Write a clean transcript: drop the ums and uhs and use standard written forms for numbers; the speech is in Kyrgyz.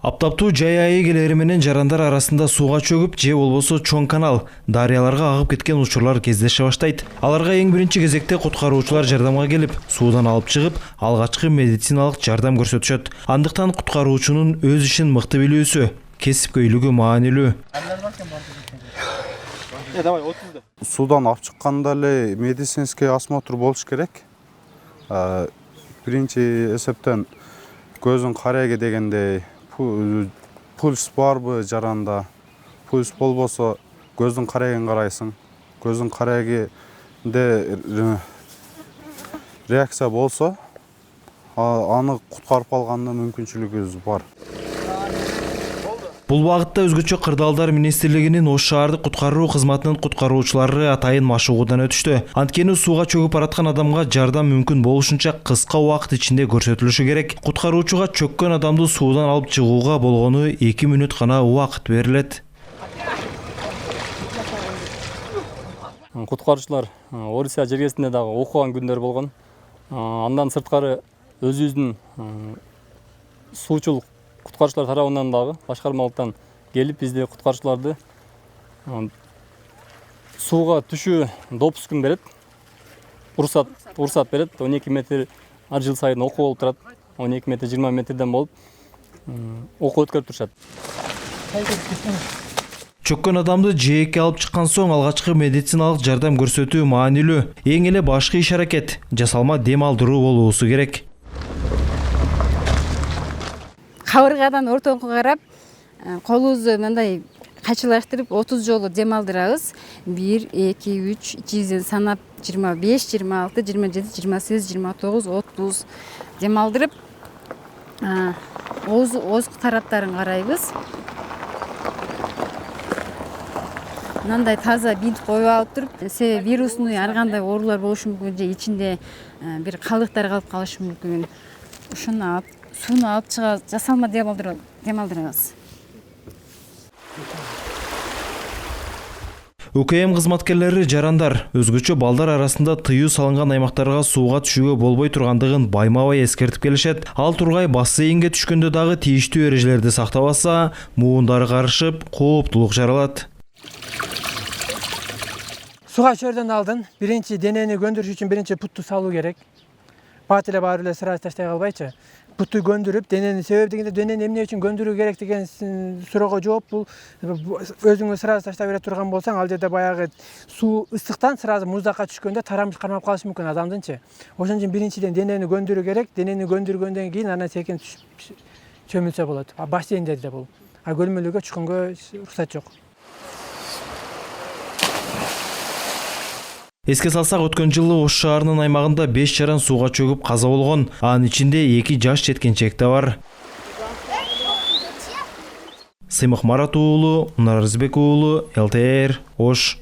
Аптаптуу жай айы келери менен жарандар арасында сууга чөгүп, же болбосо чоң канал, дарыяларга агып кеткен учурлар кездеше баштайт. Аларга эң биринчи кезекте куткаруучулар жардамга келип, суудан алып чыгып, алгачкы медициналык жардам көрсөтүшөт. Андыктан куткаруучунун өз ишин мыкты билүүсү, кесипкөйлүгү маанилүү. Суудан алып чыкканда эле медицинский осмотр болуш керек. Биринчи эсептен көзүн карайга дегенде пульс барбы жаранда, пульс болбосо көздүн карайгын карайсың. Көздүн карайгынде реакция болсо, аны куткарып алгандын мүмкүнчүлүгүбүз бар. Бул багытта өзгөчө Кырдаалдар министрлигинин Ош шаардык куткаруу кызматынын куткаруучулары атайын машыгуудан өтүштү. Анткени сууга чөгүп бараткан адамга жардам мүмкүн болушунча кыска убакыт ичинде көрсөтүлүшү керек. Куткаруучуга чөккөн адамды суудан алып чыгууга болгону 2 мүнөт гана убакыт берилет. Куткаруучулар Орусия жергесинде дагы окуган күндөр болгон. Андан сырткары өзүбүздүн суучул куткаруучулар тарабынан дагы башкармалыктан келип бизде куткаруучуларды сууга түшүү допускун берет. Уруксат берет. 12 метр ар жыл сайын окуу болуп турат. 12 метр 20 метрден болуп окуу өткөрүп турушат. Чөккөн адамды жээкке алып чыккан соң алгачкы медициналык жардам көрсөтүү маанилүү. Эң эле башкы иш-аракет жасалма дем алдыруу болуусу керек. Кабыргадан ортоңку карап, колубузду мындай качылаштырып 30 жолу дем алдырабыз. 1, 2, 3, ичибизден санап 25, 26, 27, 28, 29, 30 дем алдырып, ооз тараптарын карайбыз. Мындай таза бинт коюп алып туруп, себеби вирусный ар кандай оорулар болушу мүмкүн, же ичинде бир калдыктар калып калышы мүмкүн. Ушуну алып сууну алып чыга жасалма дем алдырабыз. УКМ кызматкерлери жарандар өзгөчө балдар арасында тыюу салынган аймактарга сууга түшүүгө болбой тургандыгын байма-бай эскертип келишет. Ал тургай бассейнге түшкөндө дагы тийиштүү эрежелерди сактабаса, муундары карышып, кооптулук жаралат. Суга түшөрдөн алдын биринчи денени көндүрүш үчүн биринчи путту салуу керек. Бат эле баары эле сразу таштай калбайчы. Путту көндүрүп, денени себеп дегенде денени эмне үчүн көндүрүү керек деген суроого жооп бул өзүңө сразу таштай бере турган болсаң, ал жерде баягы суу ыстыктан сразу муздакка түшкөндө тарамыш кармап калышы мүмкүн адамдынчы. Ошон үчүн биринчиден денени көндүрүү керек. Денени көндүргөндөн кийин анан секин чөмүлсө болот. Бассейнде да бул. Көлмөлүгө түшкөнгө уруксат жок. Эске салсак, өткөн жылы Ош шаарынын аймагында 5 жаран сууга чөгүп каза болгон. Анын ичинде 2 жаш жеткенчек да бар. Сыймык Марат уулу, Нарзбек уулу, ЛТР, Ош.